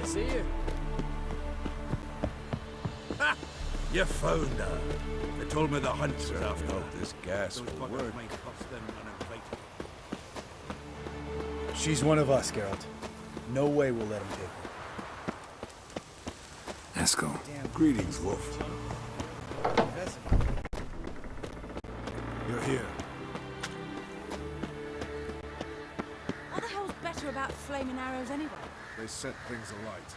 to see you. Ha! You found her. They told me the hunt's after this gas will work. She's one of us, Geralt. No way we'll let him take her. Eskel. Greetings, Wolf. You're here. What the hell's better about flaming arrows anyway? They set things alight.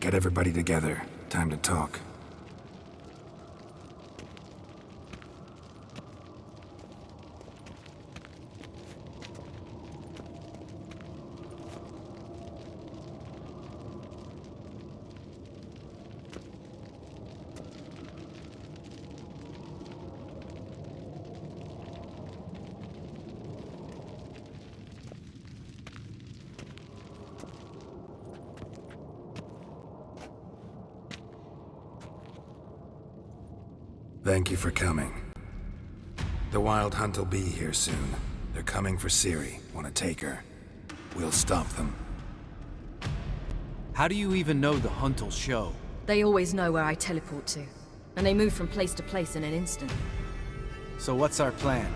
Get everybody together. Time to talk. Thank you for coming. The Wild Hunt will be here soon. They're coming for Ciri. Want to take her. We'll stop them. How do you even know the Hunt'll show? They always know where I teleport to, and they move from place to place in an instant. So what's our plan?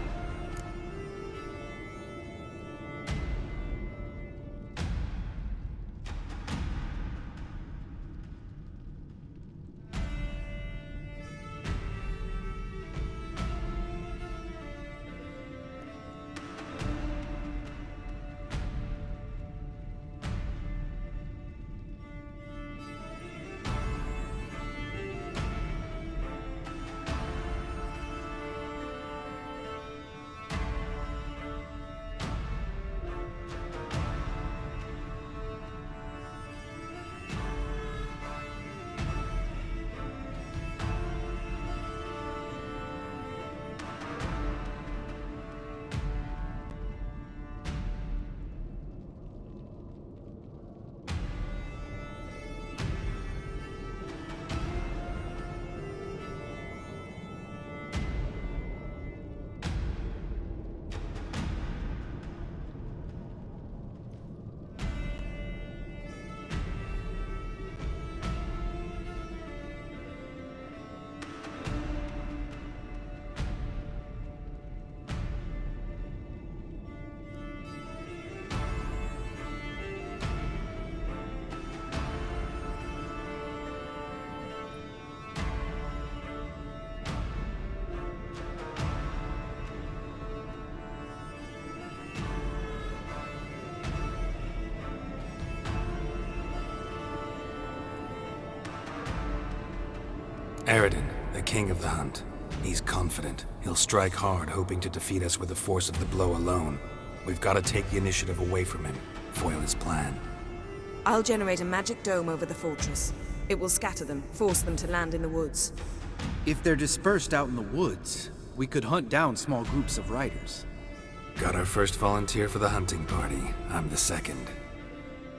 Eredin, the king of the hunt. He's confident. He'll strike hard, hoping to defeat us with the force of the blow alone. We've got to take the initiative away from him, foil his plan. I'll generate a magic dome over the fortress. It will scatter them, force them to land in the woods. If they're dispersed out in the woods, we could hunt down small groups of riders. Got our first volunteer for the hunting party. I'm the second.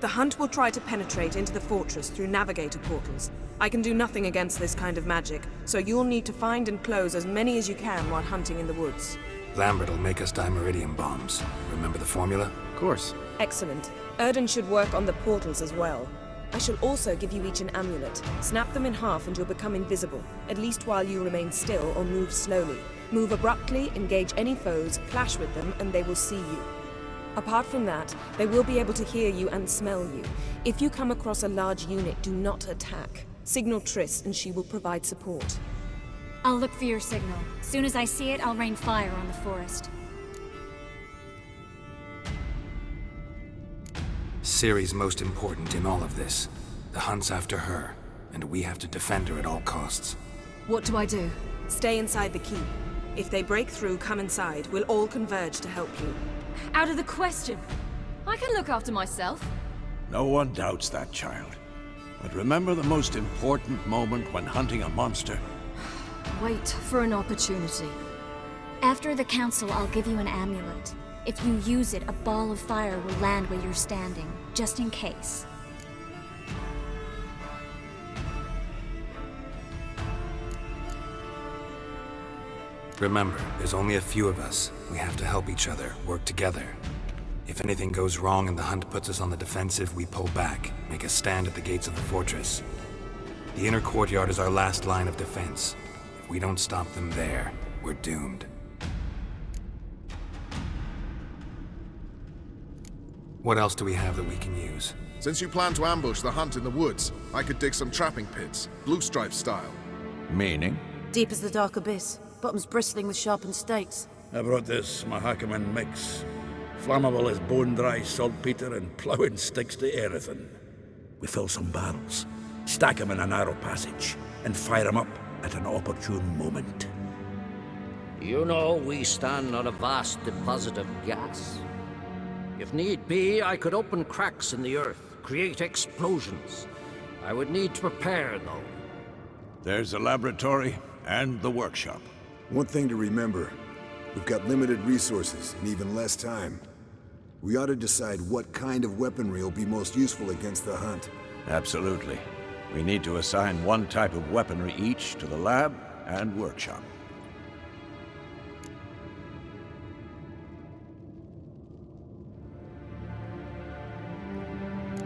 The hunt will try to penetrate into the fortress through navigator portals. I can do nothing against this kind of magic, so you'll need to find and close as many as you can while hunting in the woods. Lambert will make us dimeridium bombs. Remember the formula? Of course. Excellent. Erden should work on the portals as well. I shall also give you each an amulet. Snap them in half and you'll become invisible, at least while you remain still or move slowly. Move abruptly, engage any foes, clash with them, and they will see you. Apart from that, they will be able to hear you and smell you. If you come across a large unit, do not attack. Signal Triss and she will provide support. I'll look for your signal. Soon as I see it, I'll rain fire on the forest. Ciri's most important in all of this. The hunt's after her, and we have to defend her at all costs. What do I do? Stay inside the keep. If they break through, come inside. We'll all converge to help you. Out of the question. I can look after myself. No one doubts that, child. But remember the most important moment when hunting a monster. Wait for an opportunity. After the council, I'll give you an amulet. If you use it, a ball of fire will land where you're standing, just in case. Remember, there's only a few of us. We have to help each other, work together. If anything goes wrong and the hunt puts us on the defensive, we pull back, make a stand at the gates of the fortress. The inner courtyard is our last line of defense. If we don't stop them there, we're doomed. What else do we have that we can use? Since you plan to ambush the hunt in the woods, I could dig some trapping pits, blue stripe style. Meaning? Deep as the dark abyss, bottoms bristling with sharpened stakes. I brought this Mahakaman mix. Flammable as bone-dry saltpeter and ploughing sticks to everything. We fill some barrels, stack them in a narrow passage, and fire them up at an opportune moment. You know, we stand on a vast deposit of gas. If need be, I could open cracks in the earth, create explosions. I would need to prepare, though. There's the laboratory and the workshop. One thing to remember, we've got limited resources and even less time. We ought to decide what kind of weaponry will be most useful against the hunt. Absolutely. We need to assign one type of weaponry each to the lab and workshop.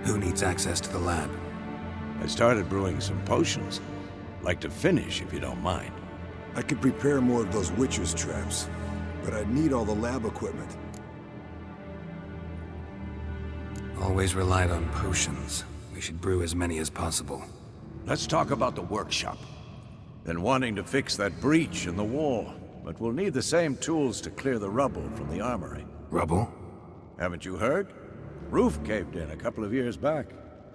Who needs access to the lab? I started brewing some potions. Like to finish, if you don't mind. I could prepare more of those Witcher's traps, but I'd need all the lab equipment. Always relied on potions. We should brew as many as possible. Let's talk about the workshop. Been wanting to fix that breach in the wall, but we'll need the same tools to clear the rubble from the armory. Rubble? Haven't you heard? Roof caved in a couple of years back.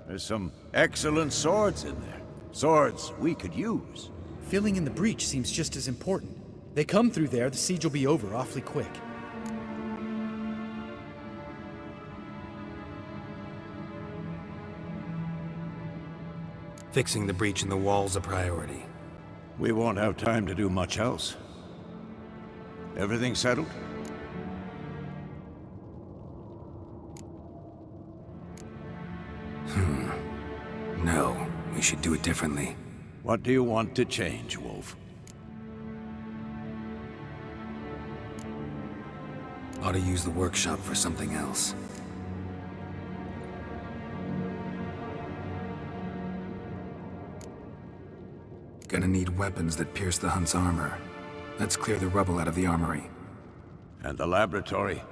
There's some excellent swords in there. Swords we could use. Filling in the breach seems just as important. They come through there, the siege will be over awfully quick. Fixing the breach in the wall's a priority. We won't have time to do much else. Everything settled? No, we should do it differently. What do you want to change, Wolf? Ought to use the workshop for something else. Gonna need weapons that pierce the hunt's armor. Let's clear the rubble out of the armory. And the laboratory?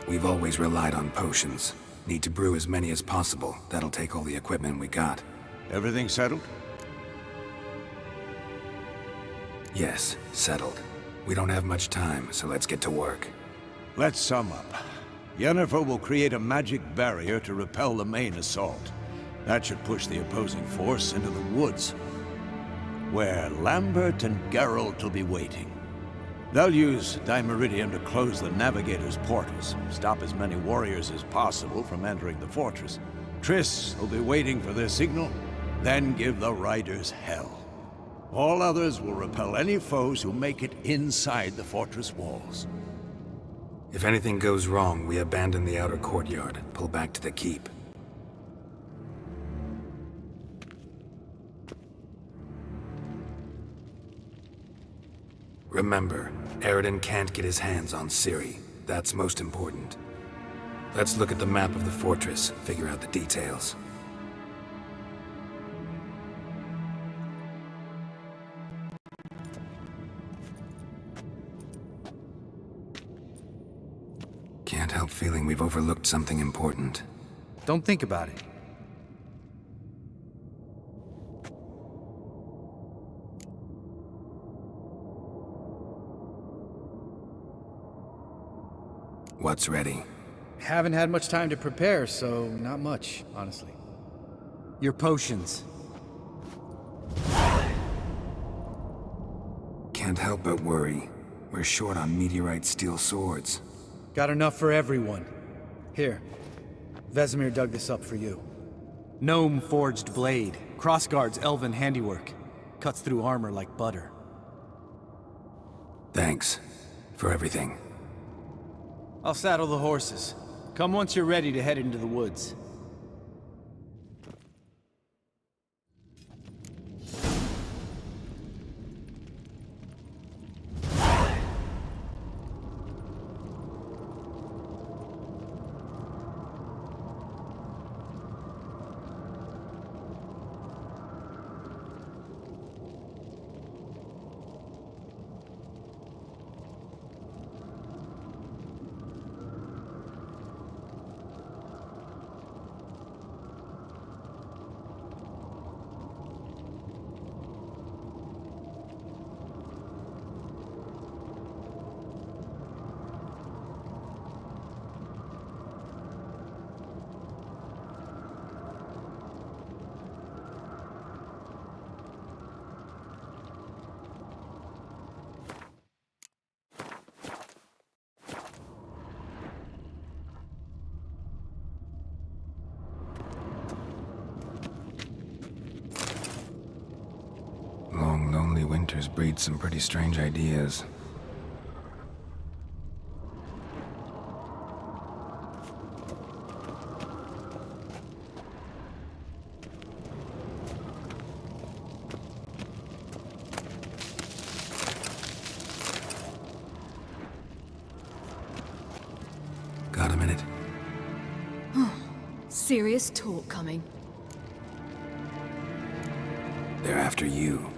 We've always relied on potions. Need to brew as many as possible. That'll take all the equipment we got. Everything settled? Yes, settled. We don't have much time, so let's get to work. Let's sum up. Yennefer will create a magic barrier to repel the main assault. That should push the opposing force into the woods, where Lambert and Geralt will be waiting. They'll use Dimeridium to close the Navigator's portals, stop as many warriors as possible from entering the fortress. Triss will be waiting for their signal, then give the riders hell. All others will repel any foes who make it inside the fortress walls. If anything goes wrong, we abandon the outer courtyard, pull back to the keep. Remember, Eridan can't get his hands on Ciri. That's most important. Let's look at the map of the fortress, figure out the details. Can't help feeling we've overlooked something important. Don't think about it. What's ready? Haven't had much time to prepare, so not much, honestly. Your potions. Can't help but worry. We're short on meteorite steel swords. Got enough for everyone. Here. Vesemir dug this up for you. Gnome-forged blade. Crossguard's elven handiwork. Cuts through armor like butter. Thanks for everything. I'll saddle the horses. Come once you're ready to head into the woods. Long, lonely winters breed some pretty strange ideas. Got a minute? Serious talk coming. They're after you.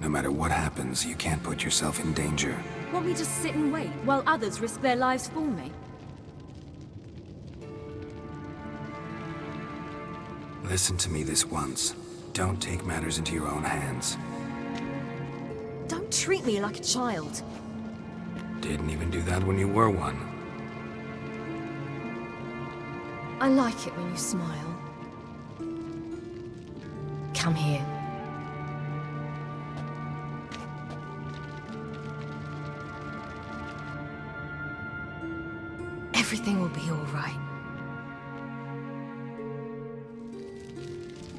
No matter what happens, you can't put yourself in danger. Want me to sit and wait while others risk their lives for me? Listen to me this once. Don't take matters into your own hands. Don't treat me like a child. Didn't even do that when you were one. I like it when you smile. Come here. Everything will be all right.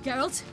Geralt?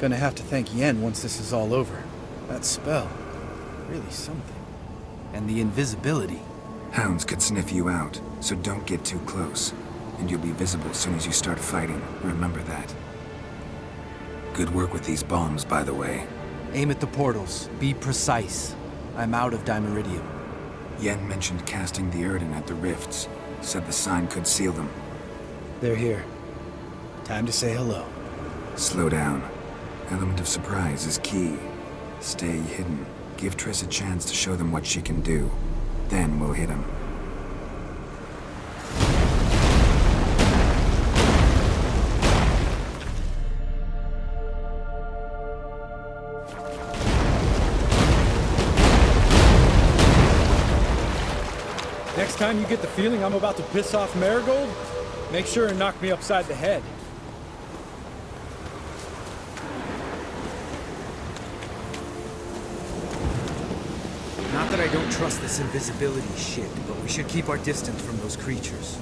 Gonna have to thank Yen once this is all over. That spell, really something. And the invisibility. Hounds could sniff you out, so don't get too close. And you'll be visible as soon as you start fighting. Remember that. Good work with these bombs, by the way. Aim at the portals. Be precise. I'm out of Dimeridium. Yen mentioned casting the Erden at the rifts. Said the sign could seal them. They're here. Time to say hello. Slow down. Element of surprise is key. Stay hidden. Give Triss a chance to show them what she can do. Then we'll hit him. Next time you get the feeling I'm about to piss off Marigold, make sure and knock me upside the head. Not that I don't trust this invisibility shit, but we should keep our distance from those creatures.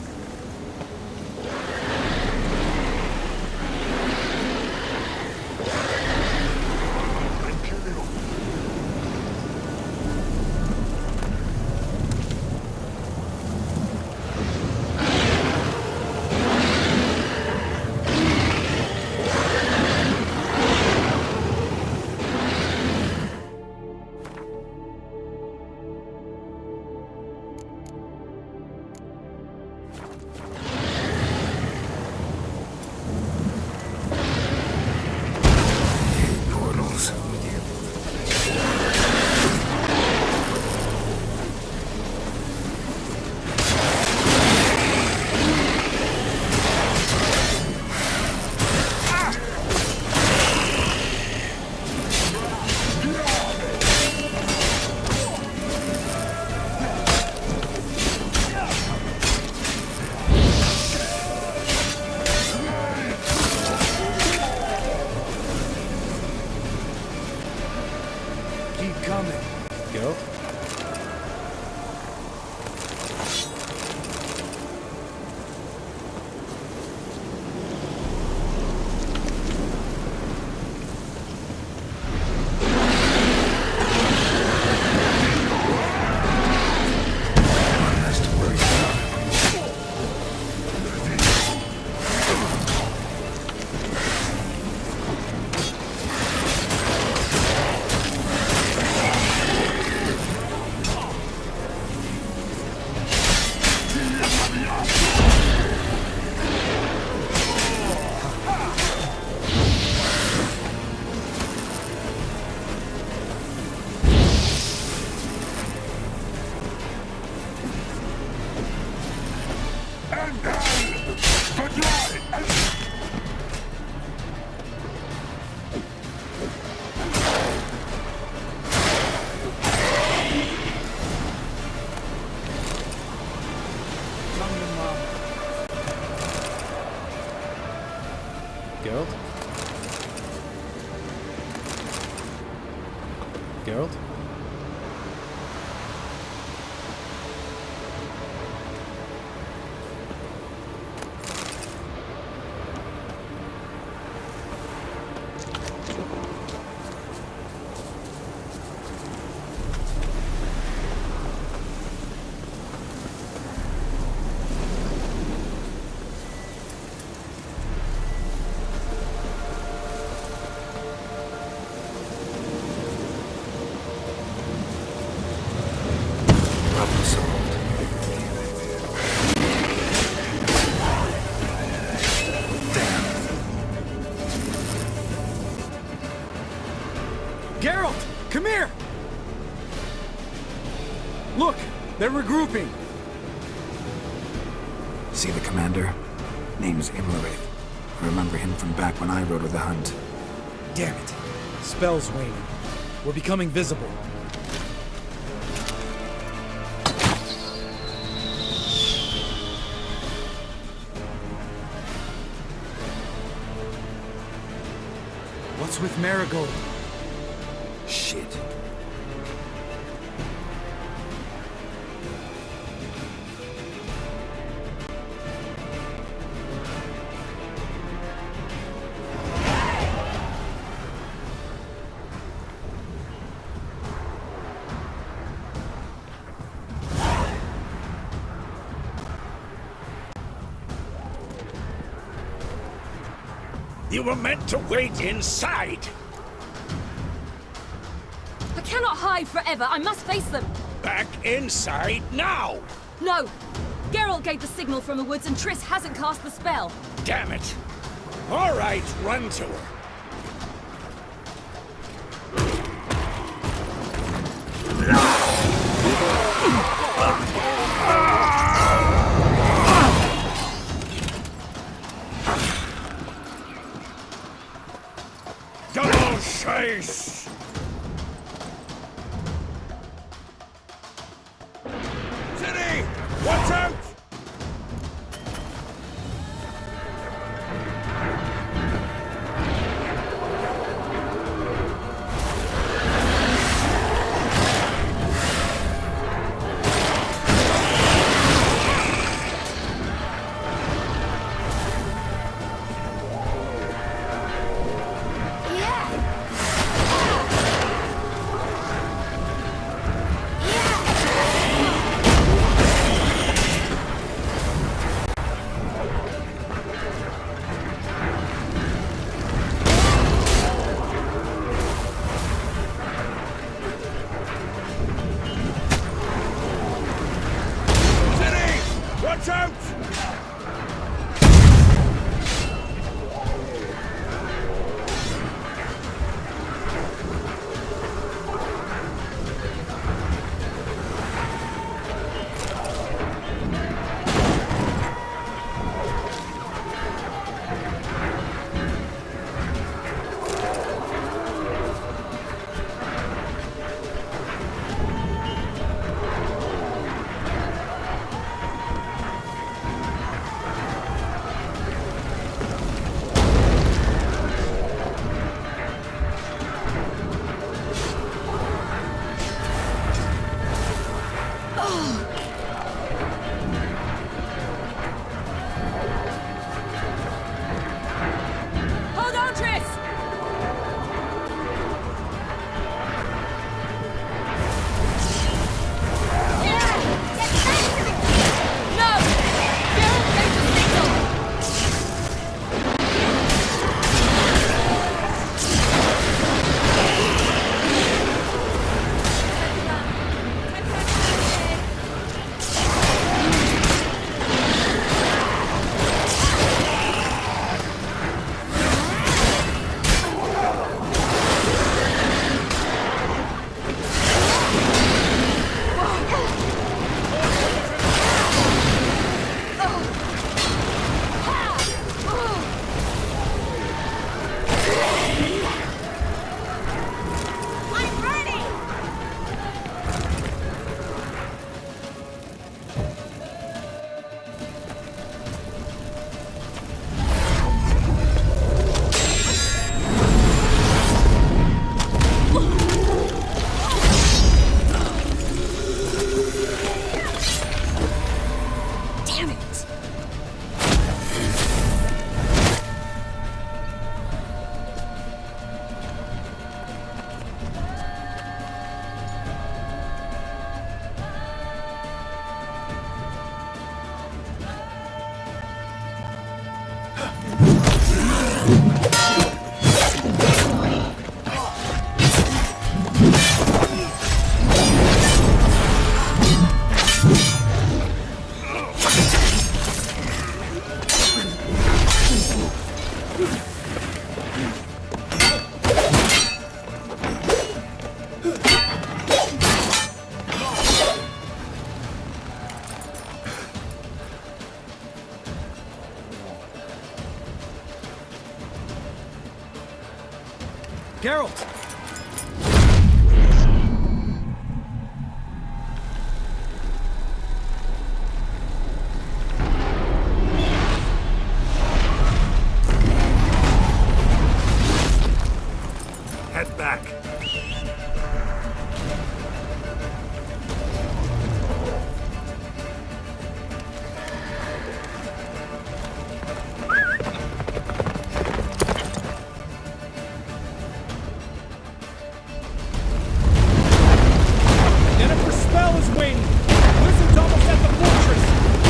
Geralt? Geralt? Geralt! Come here! Look! They're regrouping! See the commander? Name's Imlerith. I remember him from back when I rode with the Hunt. Damn it. Spell's waning. We're becoming visible. What's with Marigold? Shit. You were meant to wait inside! I cannot hide forever. I must face them. Back inside now! No! Geralt gave the signal from the woods and Triss hasn't cast the spell. Damn it! All right, run to her. Double chase! City! Watch out! Watch out! Hold on, Triss! No! Geralt gave the signal! Damn it! Geralt! Head back. Jennifer's spell is waning. Wizard's almost at the fortress.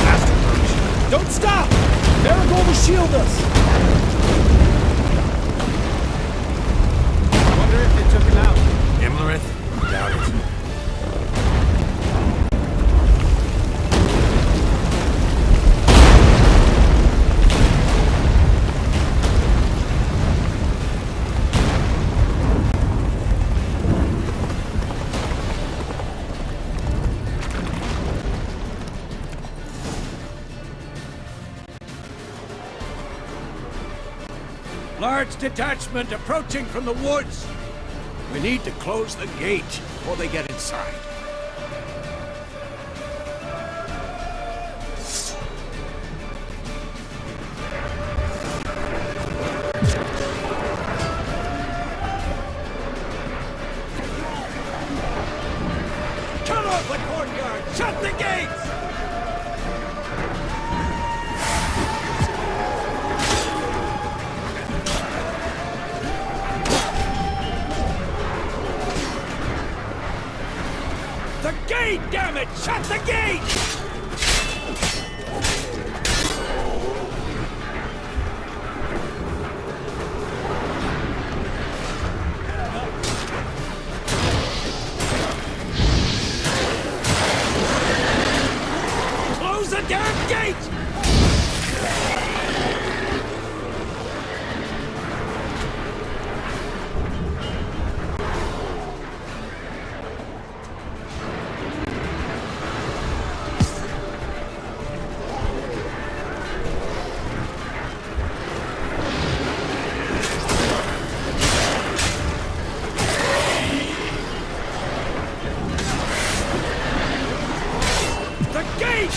Faster, Roach. Don't stop! Marigold will shield us. Large detachment approaching from the woods. We need to close the gate before they get inside. Cut off the courtyard! Shut the gates! The gate, damn it! Shut the gate! Close the damn gate!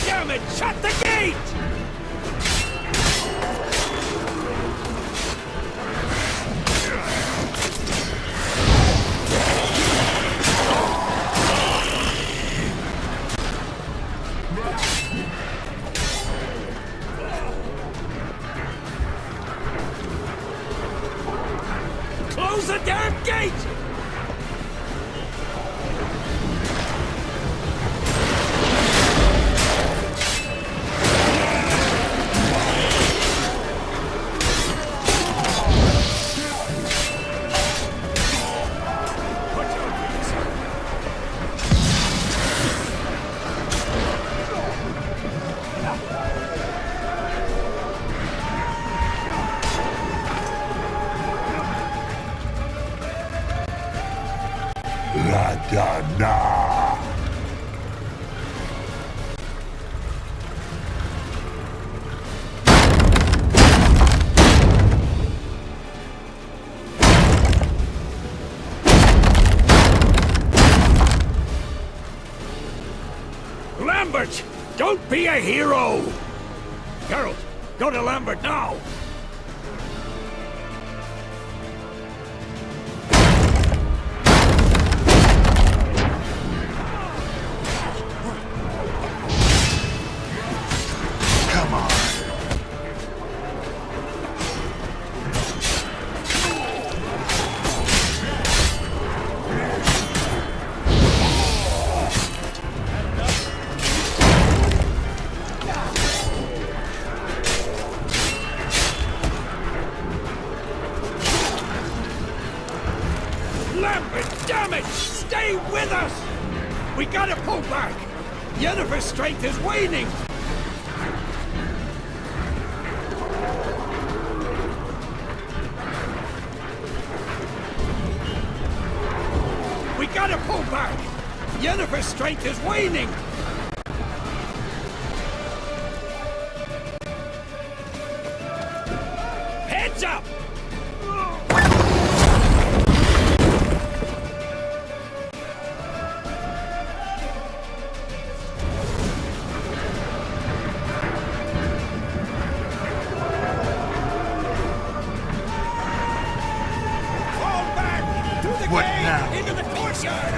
Damn it! Shut the gate! Close the damn gate! Lambert! Don't be a hero! Geralt, go to Lambert now! Come on. Lambert, damn it! Stay with us! We gotta pull back! Yennefer's strength is waning! We gotta pull back! Yennefer's strength is waning! Heads up! What now? Into the courtyard!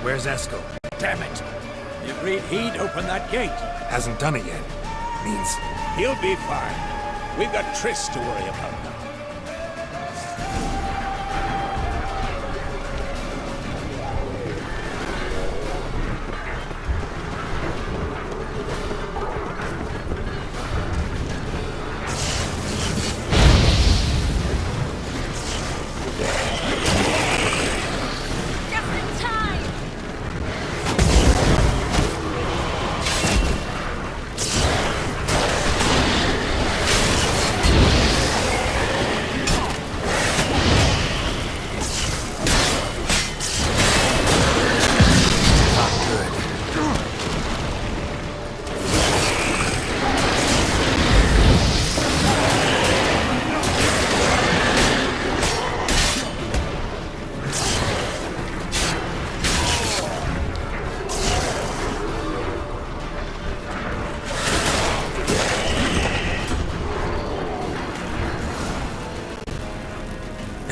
Where's Eskel? Damn it! You agreed he'd open that gate. Hasn't done it yet. Means He'll be fine. We've got Triss to worry about now.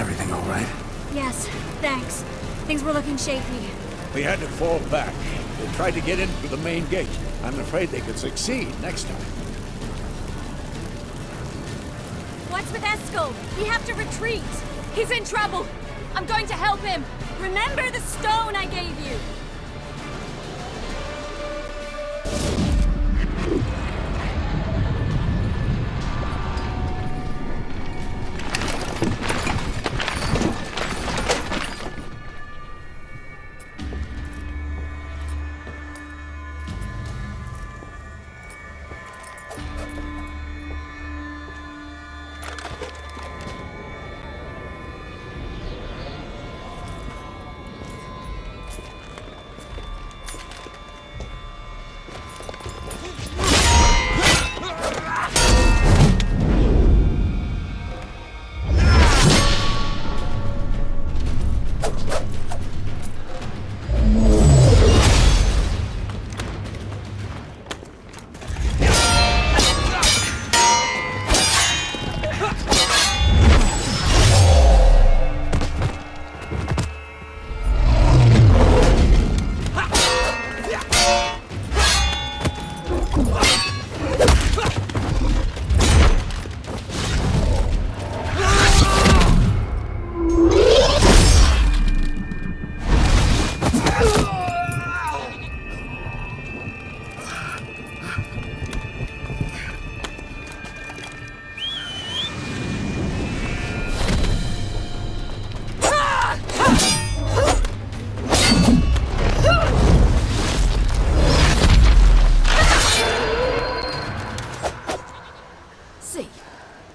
everything all right? Yes, thanks. Things were looking shaky. We had to fall back. They tried to get in through the main gate. I'm afraid they could succeed next time. What's with Eskel? We have to retreat. He's in trouble. I'm going to help him. Remember the stone I gave you.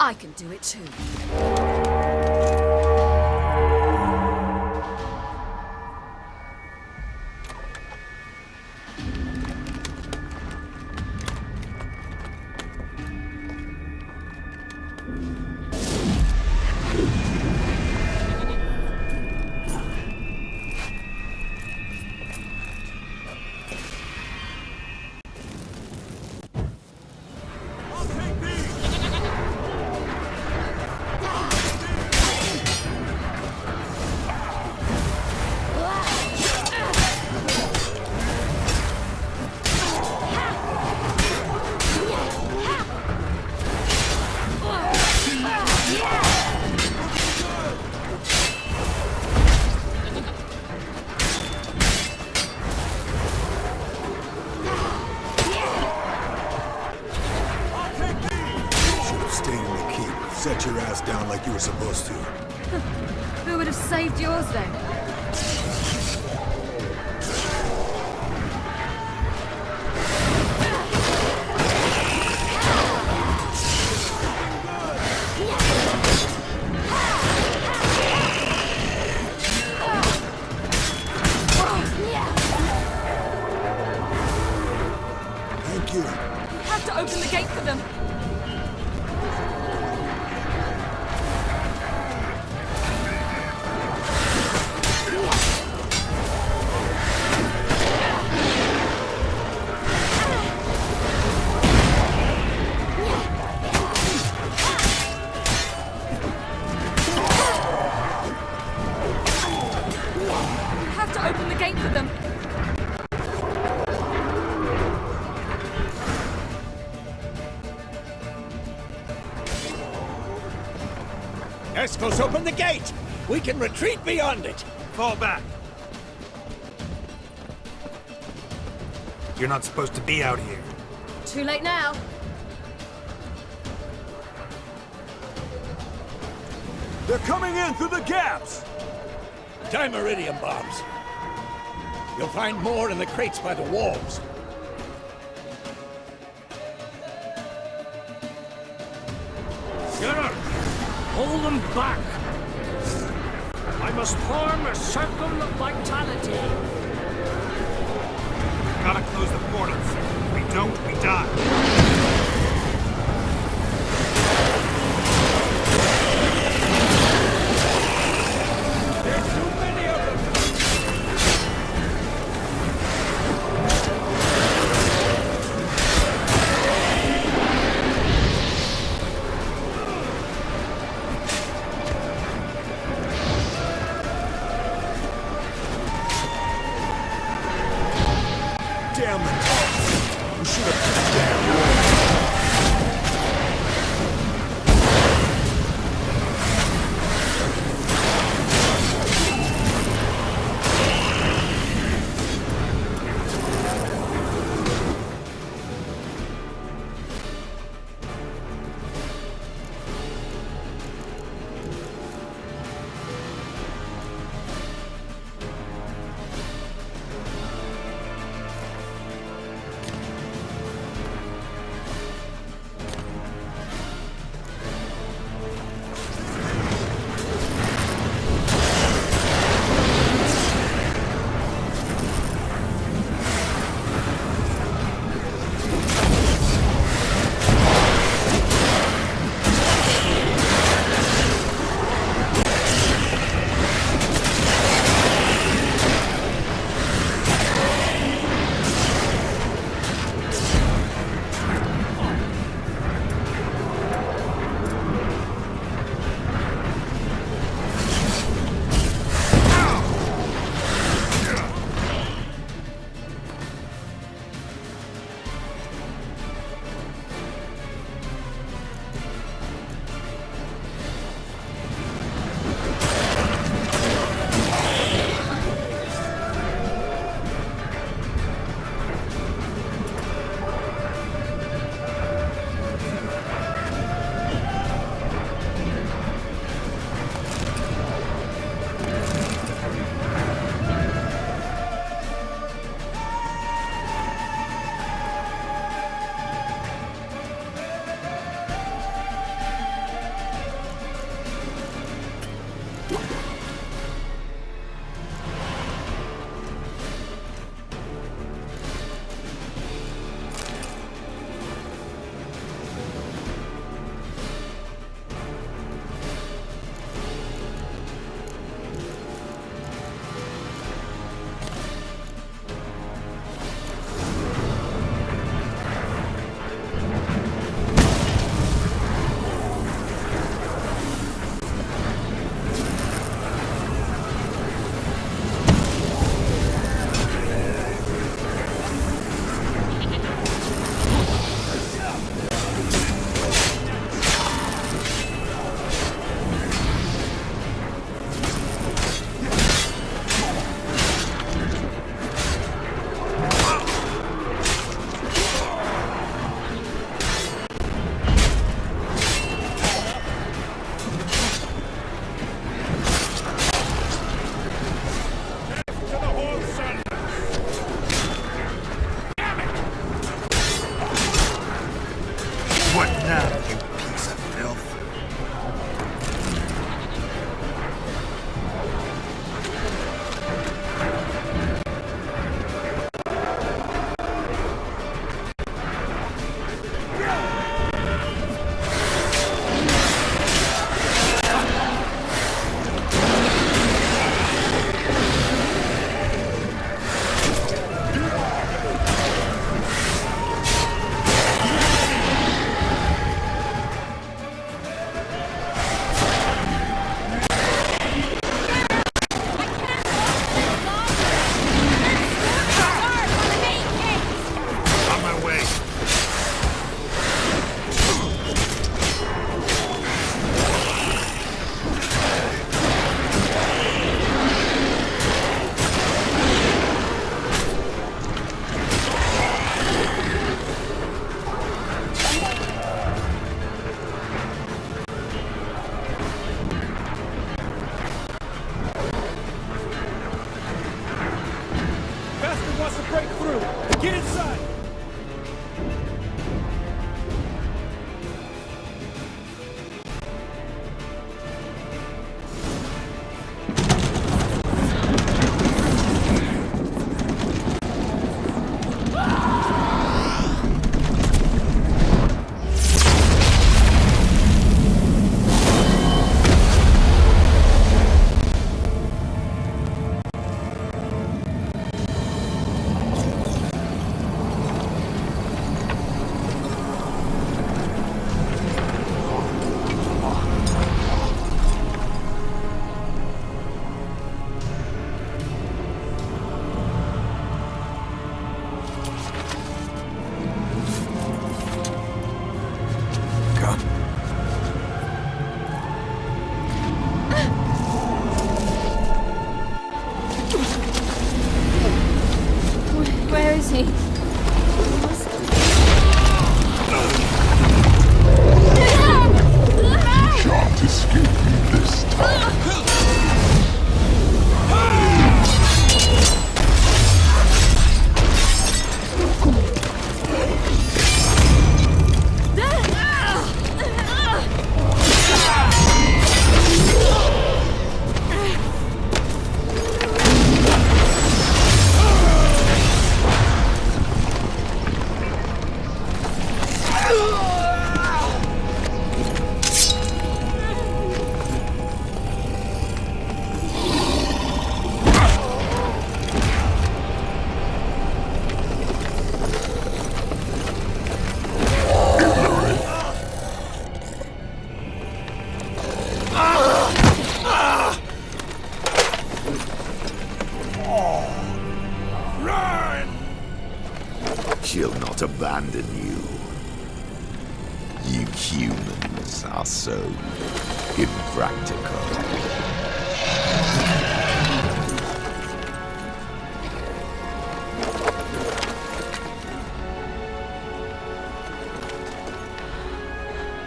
I can do it too. Set your ass down like you were supposed to. Who would have saved yours then? Thank you. We have to open the gate for them. Open the gate for them. Eskel's opened the gate! We can retreat beyond it! Fall back. You're not supposed to be out here. Too late now. They're coming in through the gaps! Dimeridium bombs. You'll find more in the crates by the walls. Geralt, hold them back. I must form a circle of vitality. Gotta close the portals. If we don't, we die. Damn it! We should have put the damn wall. Get inside! Where is he? Shan't escape me this time. She'll not abandon you. You humans are so impractical.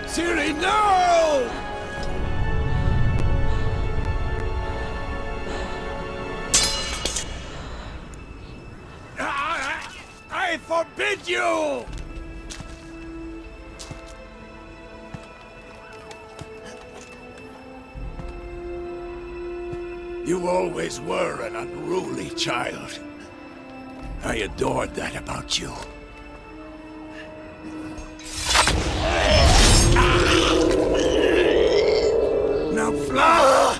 Ciri, no! I forbid you! You always were an unruly child. I adored that about you. Now fly!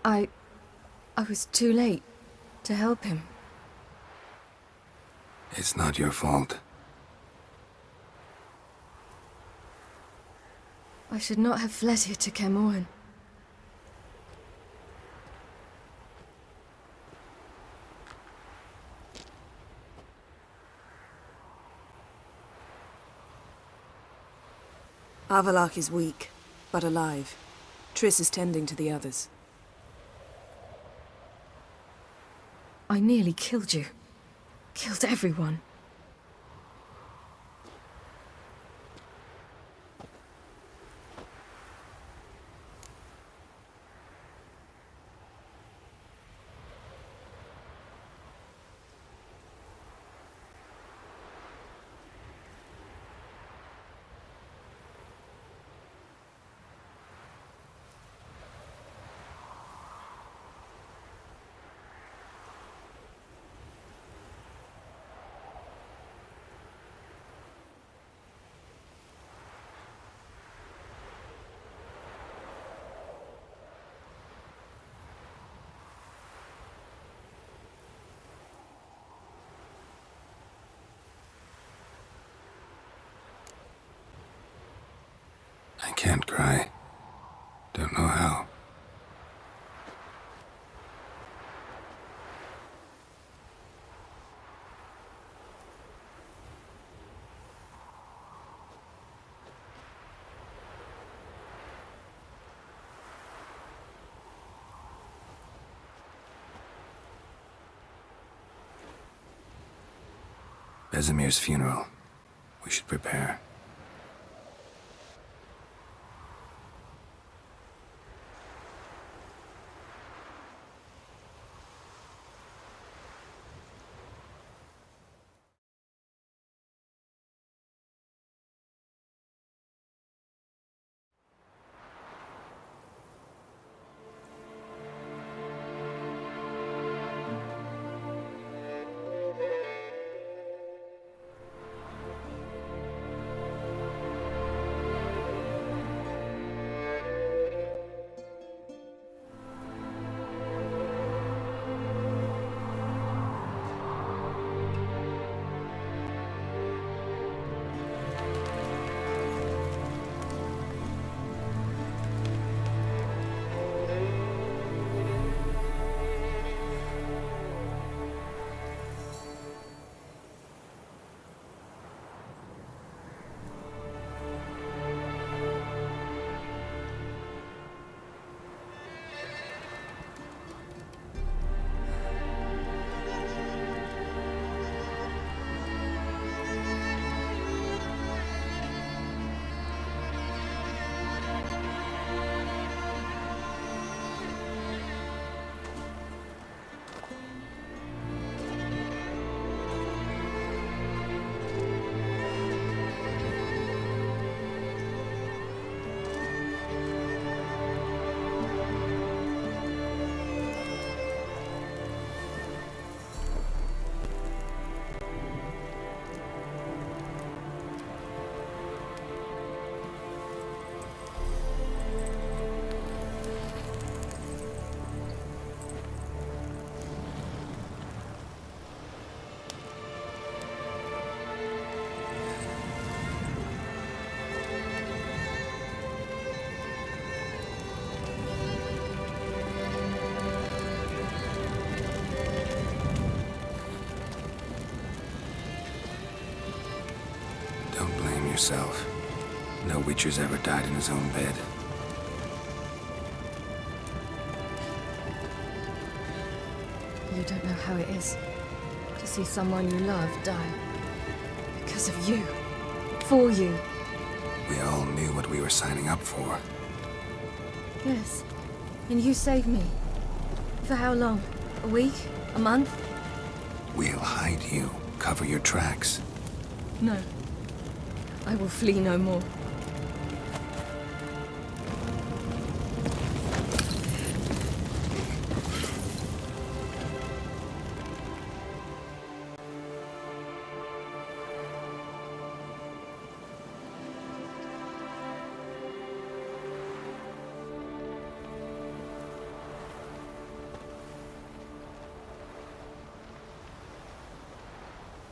I was too late to help him. It's not your fault. I should not have fled here to Kaer Morhen. Avallac'h is weak, but alive. Triss is tending to the others. I nearly killed you. Killed everyone. I can't cry. Don't know how. Vesemir's funeral. We should prepare. Don't blame yourself. No Witcher's ever died in his own bed. You don't know how it is to see someone you love die. Because of you. For you. We all knew what we were signing up for. Yes. And you saved me. For how long? A week? A month? We'll hide you. Cover your tracks. No. I will flee no more.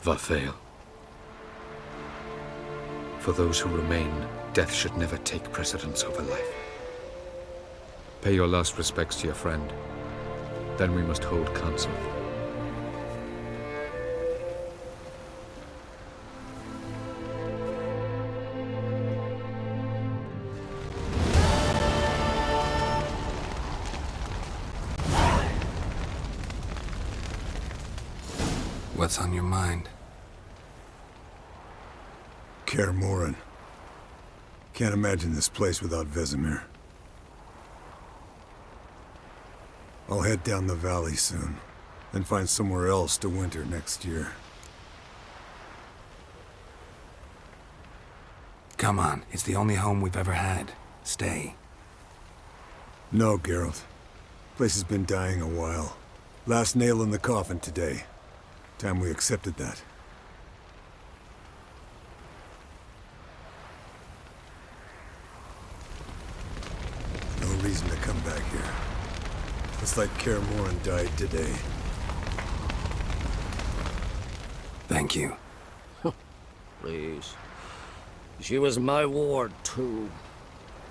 Vathael. For those who remain, death should never take precedence over life. Pay your last respects to your friend. Then we must hold council. What's on your mind? Kaer Morhen. Can't imagine this place without Vesemir. I'll head down the valley soon, then find somewhere else to winter next year. Come on, it's the only home we've ever had. Stay. No, Geralt. Place has been dying a while. Last nail in the coffin today. Time we accepted that. No reason to come back here. It's like Kaer Morhen died today. Thank you. Please. She was my ward, too.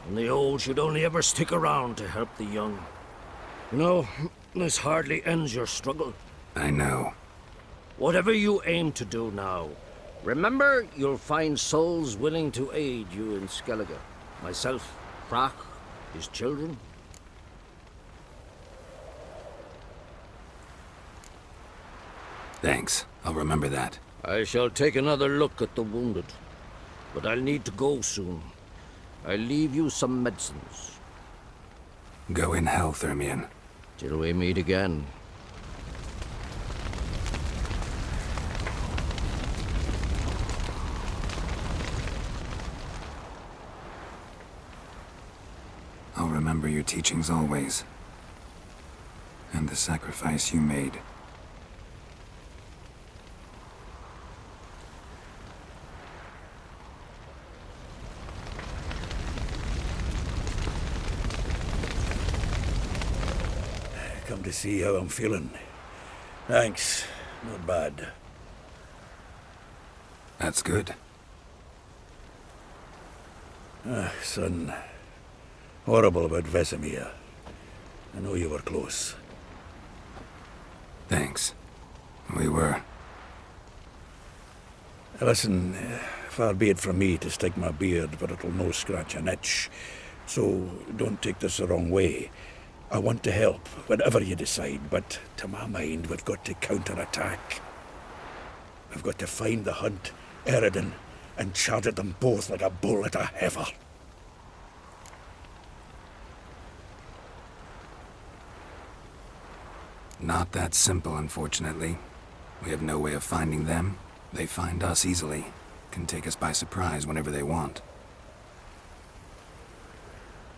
And the old should only ever stick around to help the young. You know, this hardly ends your struggle. I know. Whatever you aim to do now, remember you'll find souls willing to aid you in Skellige. Myself, Brach, his children. Thanks. I'll remember that. I shall take another look at the wounded. But I'll need to go soon. I'll leave you some medicines. Go in hell, Thermion. Till we meet again. I'll remember your teachings always. And the sacrifice you made. Come to see how I'm feeling. Thanks. Not bad. That's good. Son. Horrible about Vesemir. I know you were close. Thanks. We were. Listen, far be it from me to stick my beard, but it'll no scratch an itch. So don't take this the wrong way. I want to help, whatever you decide, but to my mind, we've got to counterattack. We've got to find the Hunt, Eredin, and charge at them both like a bull at a heifer. Not that simple, unfortunately. We have no way of finding them. They find us easily. Can take us by surprise whenever they want.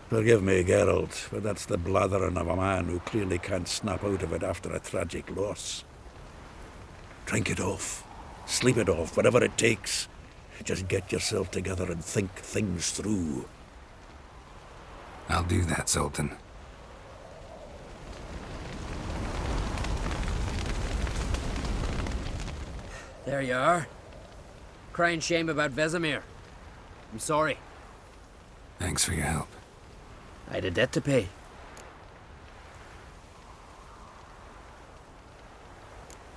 Forgive me, Geralt, but that's the blathering of a man who clearly can't snap out of it after a tragic loss. Drink it off. Sleep it off, whatever it takes. Just get yourself together and think things through. I'll do that, Zoltan. There you are. Crying shame about Vesemir. I'm sorry. Thanks for your help. I had a debt to pay.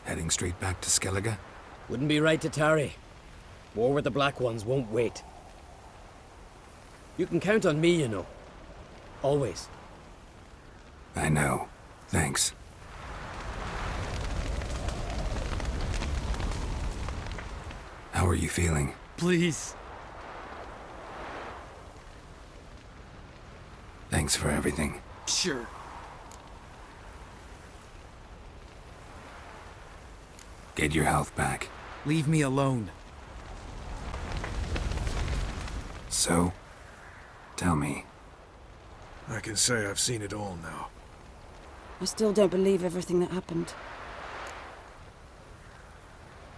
Heading straight back to Skellige? Wouldn't be right to tarry. War with the Black Ones won't wait. You can count on me, you know. Always. I know. Thanks. How are you feeling? Please. Thanks for everything. Sure. Get your health back. Leave me alone. So, tell me. I can say I've seen it all now. I still don't believe everything that happened.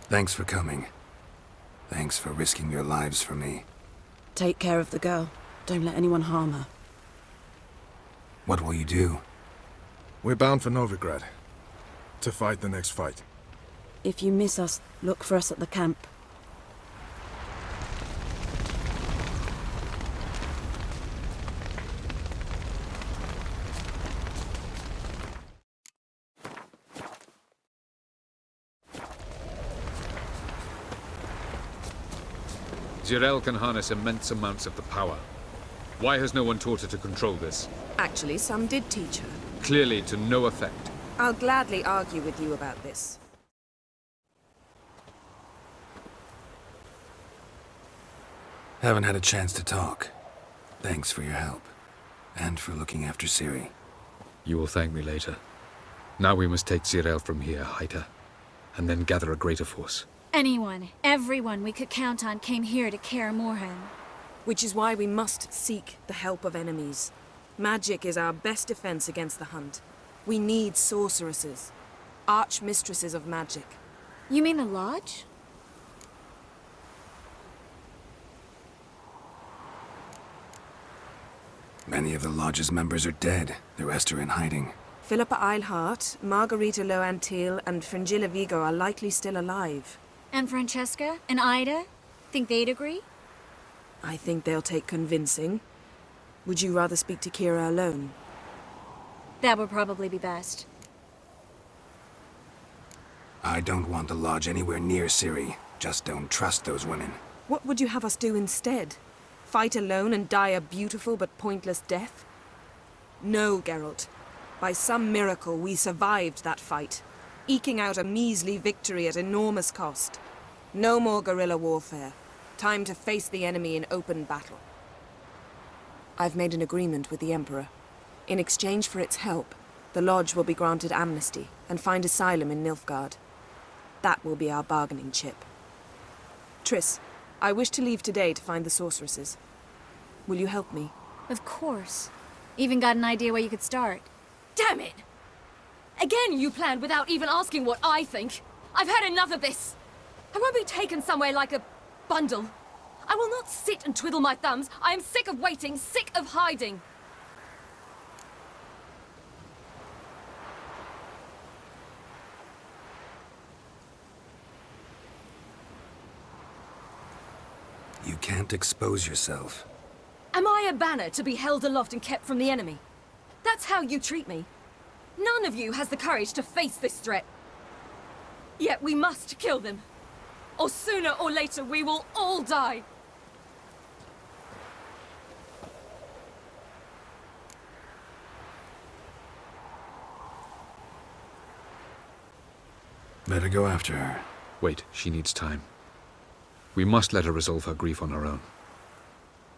Thanks for coming. Thanks for risking your lives for me. Take care of the girl. Don't let anyone harm her. What will you do? We're bound for Novigrad. To fight the next fight. If you miss us, look for us at the camp. Zirael can harness immense amounts of the power. Why has no one taught her to control this? Actually, some did teach her. Clearly to no effect. I'll gladly argue with you about this. Haven't had a chance to talk. Thanks for your help. And for looking after Ciri. You will thank me later. Now we must take Zirael from here, hide her, and then gather a greater force. Anyone, everyone we could count on came here to Kaer Morhen. Which is why we must seek the help of enemies. Magic is our best defense against the Hunt. We need sorceresses. Archmistresses of magic. You mean the Lodge? Many of the Lodge's members are dead. The rest are in hiding. Philippa Eilhart, Margarita Loantil, and Fringilla Vigo are likely still alive. And Francesca? And Ida? Think they'd agree? I think they'll take convincing. Would you rather speak to Kira alone? That would probably be best. I don't want the Lodge anywhere near Ciri. Just don't trust those women. What would you have us do instead? Fight alone and die a beautiful but pointless death? No, Geralt. By some miracle, we survived that fight, eking out a measly victory at enormous cost. No more guerrilla warfare. Time to face the enemy in open battle. I've made an agreement with the Emperor. In exchange for its help, the Lodge will be granted amnesty and find asylum in Nilfgaard. That will be our bargaining chip. Triss, I wish to leave today to find the sorceresses. Will you help me? Of course. Even got an idea where you could start. Damn it! Again you planned without even asking what I think. I've had enough of this. I won't be taken somewhere like a bundle. I will not sit and twiddle my thumbs. I am sick of waiting, sick of hiding. You can't expose yourself. Am I a banner to be held aloft and kept from the enemy? That's how you treat me. None of you has the courage to face this threat. Yet we must kill them. Or sooner or later we will all die. Better go after her. Wait, she needs time. We must let her resolve her grief on her own.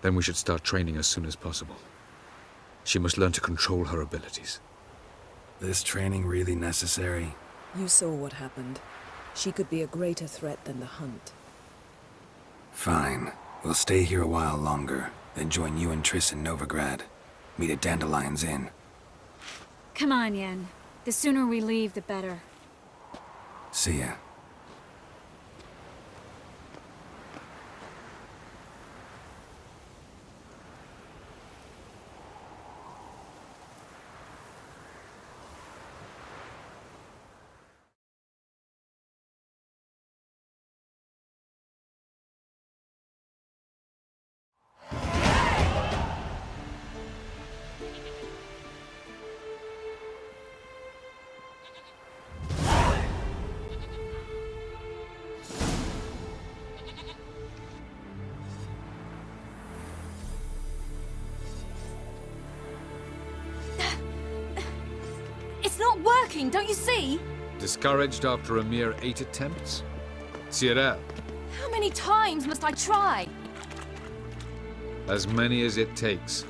Then we should start training as soon as possible. She must learn to control her abilities. This training really necessary? You saw what happened. She could be a greater threat than the Hunt. Fine. We'll stay here a while longer, then join you and Triss in Novigrad. Meet at Dandelion's Inn. Come on, Yen. The sooner we leave, the better. See ya. It's not working, don't you see? Discouraged after a mere 8 attempts? Zirael, How many times must I try? as many as it takes.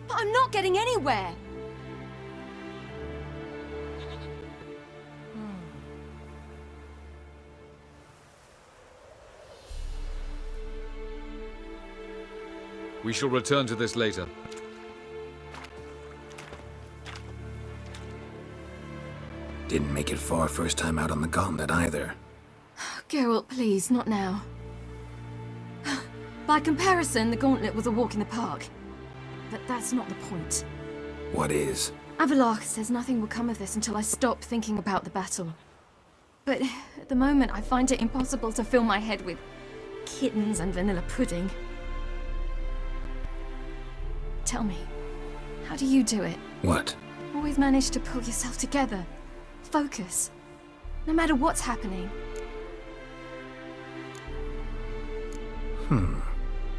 But I'm not getting anywhere. We shall return to this later. Didn't make it far first time out on the gauntlet either. Geralt, please, not now. By comparison, the gauntlet was a walk in the park. But that's not the point. What is? Avallac'h says nothing will come of this until I stop thinking about the battle. But at the moment, I find it impossible to fill my head with kittens and vanilla pudding. Tell me, how do you do it? What? Always manage to pull yourself together. Focus. No matter what's happening.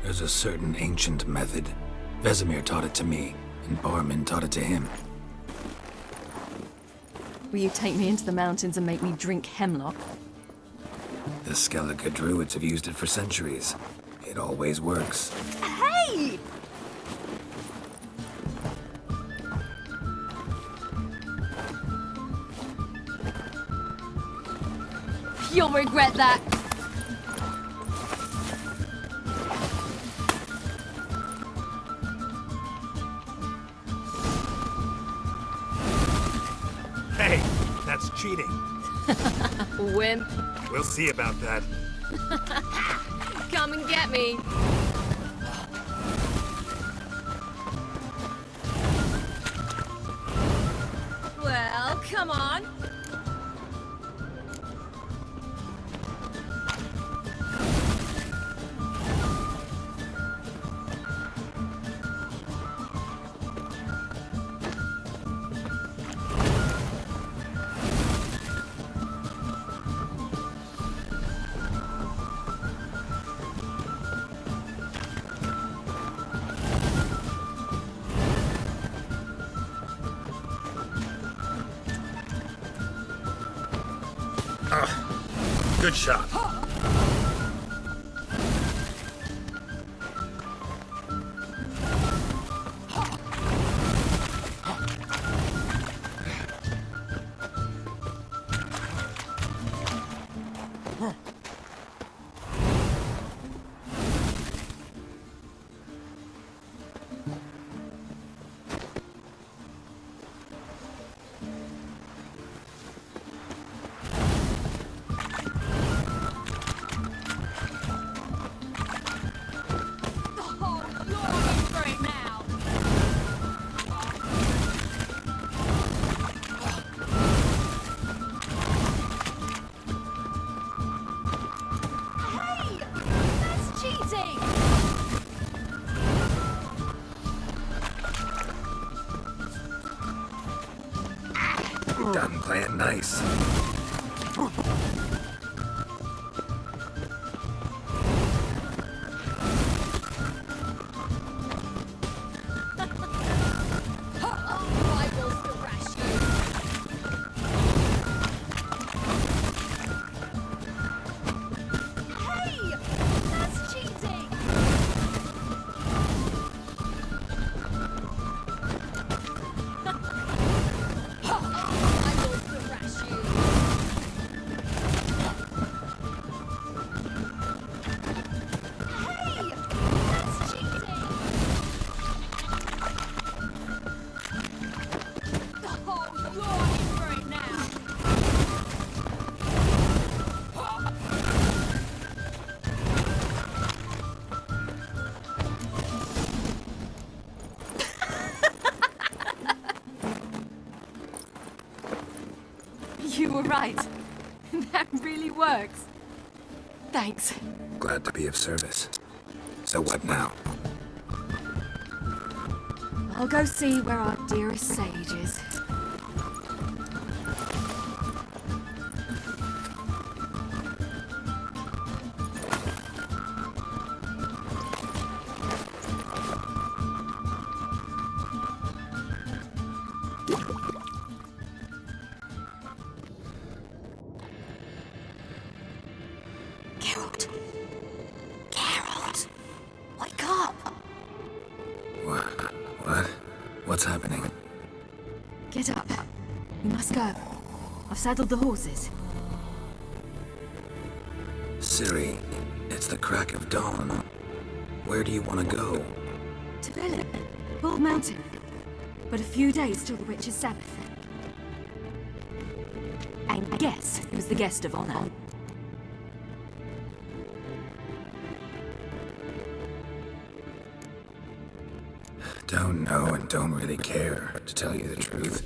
There's a certain ancient method. Vesemir taught it to me, and Barman taught it to him. Will you take me into the mountains and make me drink hemlock? The Skellige druids have used it for centuries. It always works. Hey! You'll regret that. Hey, that's cheating. Wimp. We'll see about that. Come and get me. Well, come on. Good shot. Done playing nice. You were right. That really works. Thanks. Glad to be of service. So what now? I'll go see where our dearest sage is. Geralt. Geralt. Wake up. What? What's happening? Get up. We must go. I've saddled the horses. Ciri, it's the crack of dawn. Where do you want to go? To Velen, Bald Mountain. But a few days till the Witch's Sabbath. And guess who's the guest of honor? Don't know and don't really care, to tell you the truth.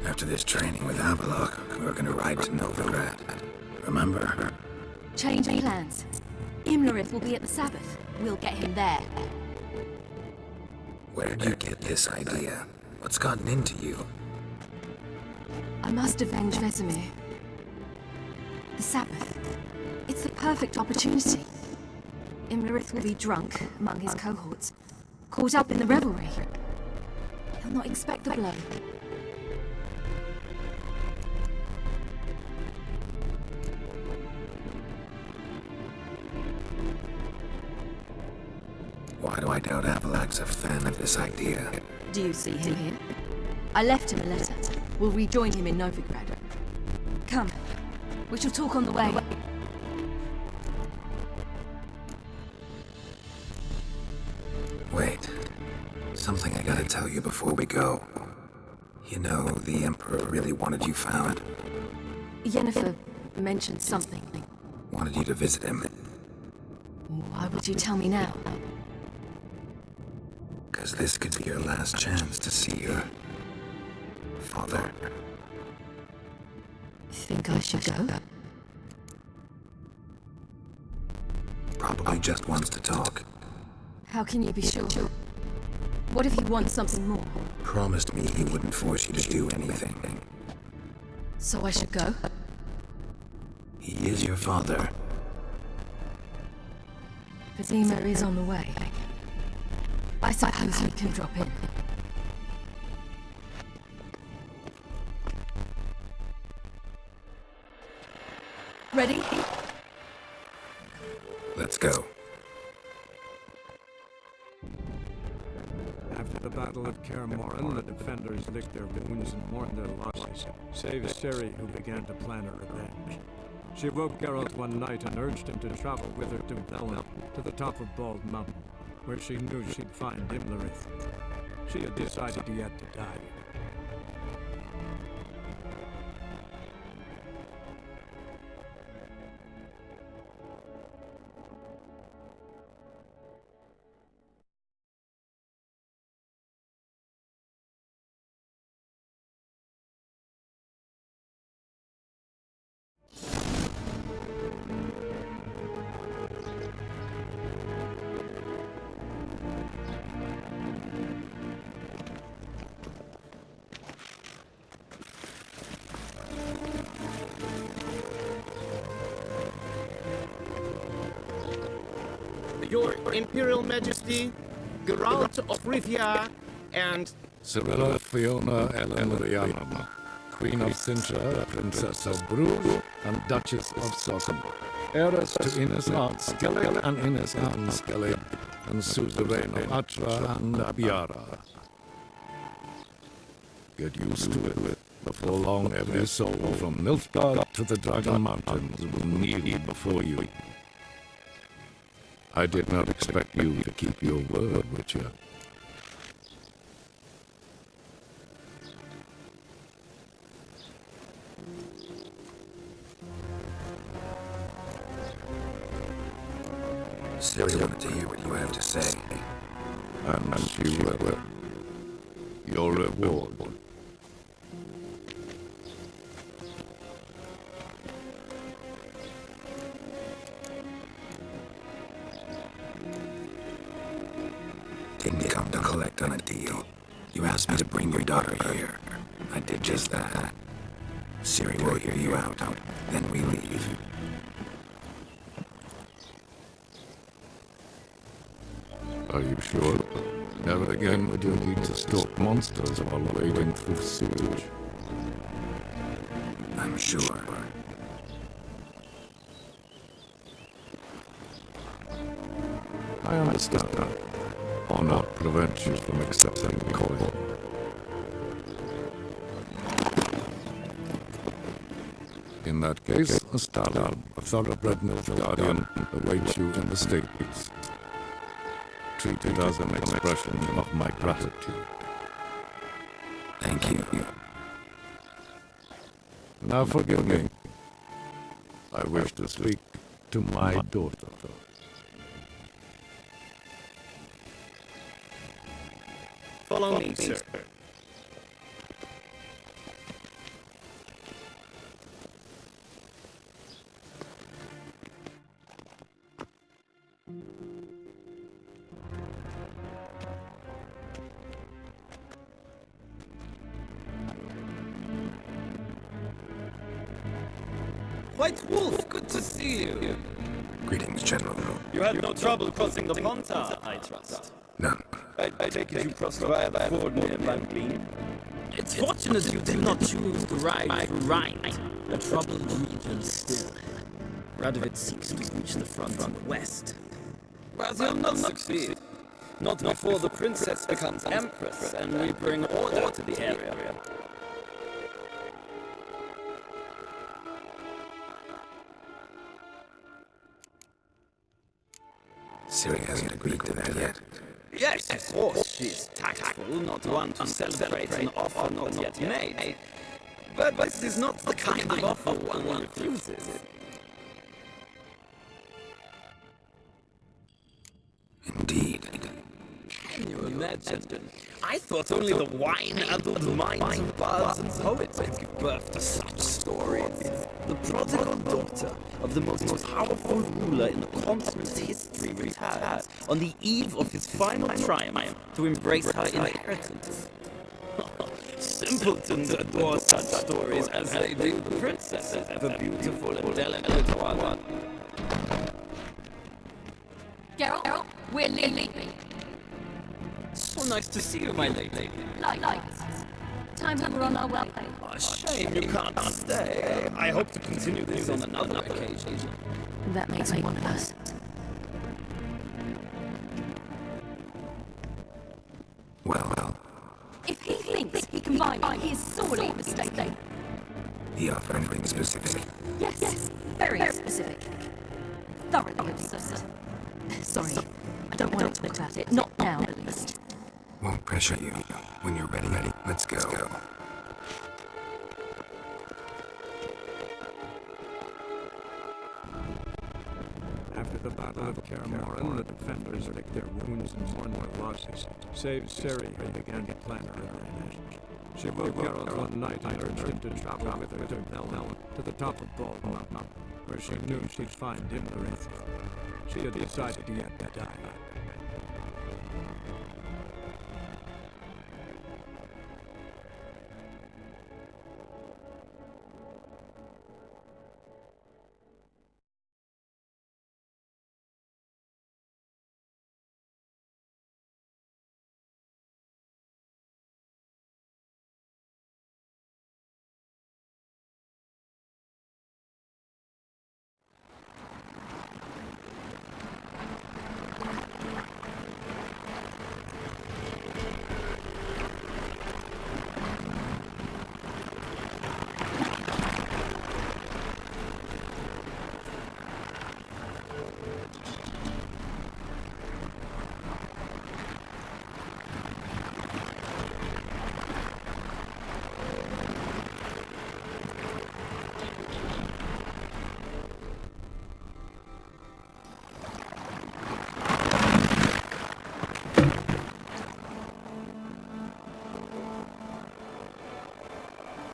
After this training with Avalok, we're gonna ride to Novigrad. Remember? Change plans. Imlerith will be at the Sabbath. We'll get him there. Where'd you get this idea? What's gotten into you? I must avenge Vesemir. The Sabbath. It's the perfect opportunity. Imlerith will be drunk among his cohorts, caught up in the revelry. He'll not expect the blow. Why do I doubt Avalok's a fan of this idea? Do you see him here? I left him a letter. We'll rejoin him in Novigrad. Come. We shall talk on the way. Wait. Something I gotta tell you before we go. You know, the Emperor really wanted you found. Yennefer mentioned something. Wanted you to visit him. Why would you tell me now? Because this could be your last chance to see your father. Think I should go? Probably just wants to talk. How can you be sure? What if he wants something more? Promised me he wouldn't force you to do anything. So I should go? He is your father. Vesemir is on the way. I suppose we can drop in. Ready? Let's go. After the Battle of Kaer Morhen, the defenders licked their wounds and mourned their losses, save Ciri, who began to plan her revenge. She woke Geralt one night and urged him to travel with her to Velen, to the top of Bald Mountain, where she knew she'd find Imlerith. She had decided he had to die. Your Imperial Majesty, Geralt of Rivia, and Cirilla Fiona Elendrianum, Queen of Sintra, Princess of Bruges, and Duchess of Sutton, heiress to Innes Art Skellig and Innes Anne Skellig, and suzerain of Atra and Abiara. Get used to it. Before long, every soul from Nilfgaard to the Dragon Mountains will kneel before you. I did not expect you to keep your word, Witcher. Ciri wanted to hear what you have to say. And she will. Your reward. Didn't come to collect on a deal. You asked me to bring your daughter here. I did just that. Ciri will hear you out. Then we leave. Are you sure? Never again would you need to stalk monsters while wading through sewage. I'm sure. I understand that. Honor prevents you from accepting coin. In that case, Stalin, a thoroughbred Nilfgaardian, awaits you in the States. Treat it as an expression of my gratitude. Thank you. Now forgive me. I wish to speak to my daughter. follow me, sir. White Wolf, good to see you. Greetings, General. You had no trouble crossing the Pontar, I trust. None. I take it you crossed via the ford near Langleen. It's fortunate you did not choose to ride through Rhine, a troubled region still. Radovid seeks to reach the front and west. But he'll not succeed. Not before the princess becomes empress and we bring order to the area. Ciri hasn't agreed to that yet. Yes, of course, she's tactful, not one to celebrate an offer not yet made. But this is not the kind of offer one refuses. Indeed. Can you imagine? I thought only the wine-addled minds of bards and poets could give birth to such stories. The prodigal daughter of the most powerful ruler in the continent's history returns on the eve of his final triumph to embrace her inheritance. Simpletons adore such stories as they do princesses of a beautiful and delicate one. Geralt, we're leaving. So nice to see you, my lady. Likewise. Time that we're on our way. A shame you can't stay. I hope to continue this on another occasion. That makes me one of us. Well. If he thinks he can buy me, he is sorely mistaken. He offered anything specific. Yes, very specific. Thoroughly absurd. Sorry, I don't want to talk about it. Not now, at least. Won't pressure you. When you're ready, let's go. After the Battle of Kaer Morhen, the defenders licked their wounds and mourned their losses, save Ciri, who began to plan her revenge. She woke Geralt one night and urged him to travel with her to Belmel, to the top of Bald Mountain, where she knew she'd find Imlerith. She had decided he had to die.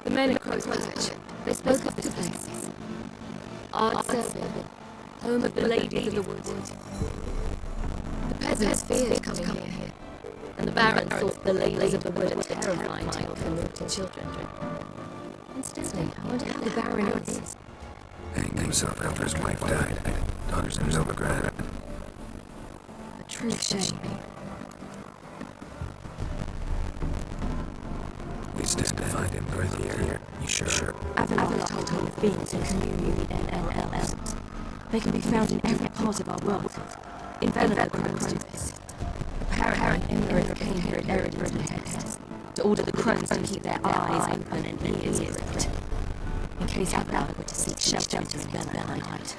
The men at Crow's Patch, they spoke of this place. Ardservin, home of the ladies of the wood. The peasants feared coming here, and the Baron thought the ladies of the wood were terrifying to women and children. Incidentally, I wonder how the Baron is. Hanged himself after his wife died. Daughter's in Novigrad. A true shame. We stand to find him here. You sure? Avalon told him of beings in community and LLs. They can be found in every part of our world. In Velvet Crows. Apparently, Imlerith came here at Eredin's behest to order the crows to keep their eyes open and ears pricked, in case Avalon were to seek shelter in his night.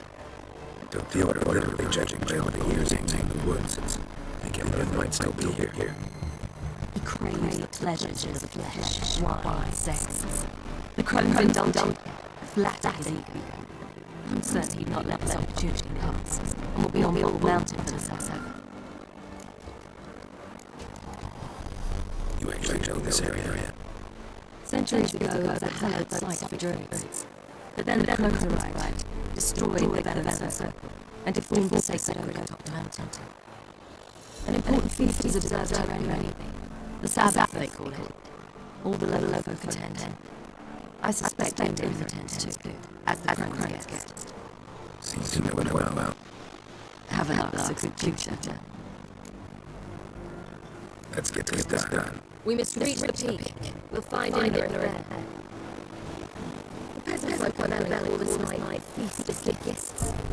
Don't the order literally judging by all the years in the woods? I think Imlerith might still be here. He craves the pleasures of the flesh, wine, sex. The crones indulge him, flat at his ego. I'm certain he'd not let this opportunity pass, and will be on the old mountain for the success. You actually know this area? Centuries ago, it was a hallowed site for druids. But then the crows arrived, destroyed the Velvet Circle, and deformed the sacred oak atop the mountain. An important feast is observed here anyway. The Sabbath, they call it. All the local folk attend. I suspect Uther tends to, as the crones get. Seems to know it well. Have a luck's a good tutor. Let's get this done. We must reach the peak. We'll find Ingrid there. The peasants like Annabelle was my feast of gifts.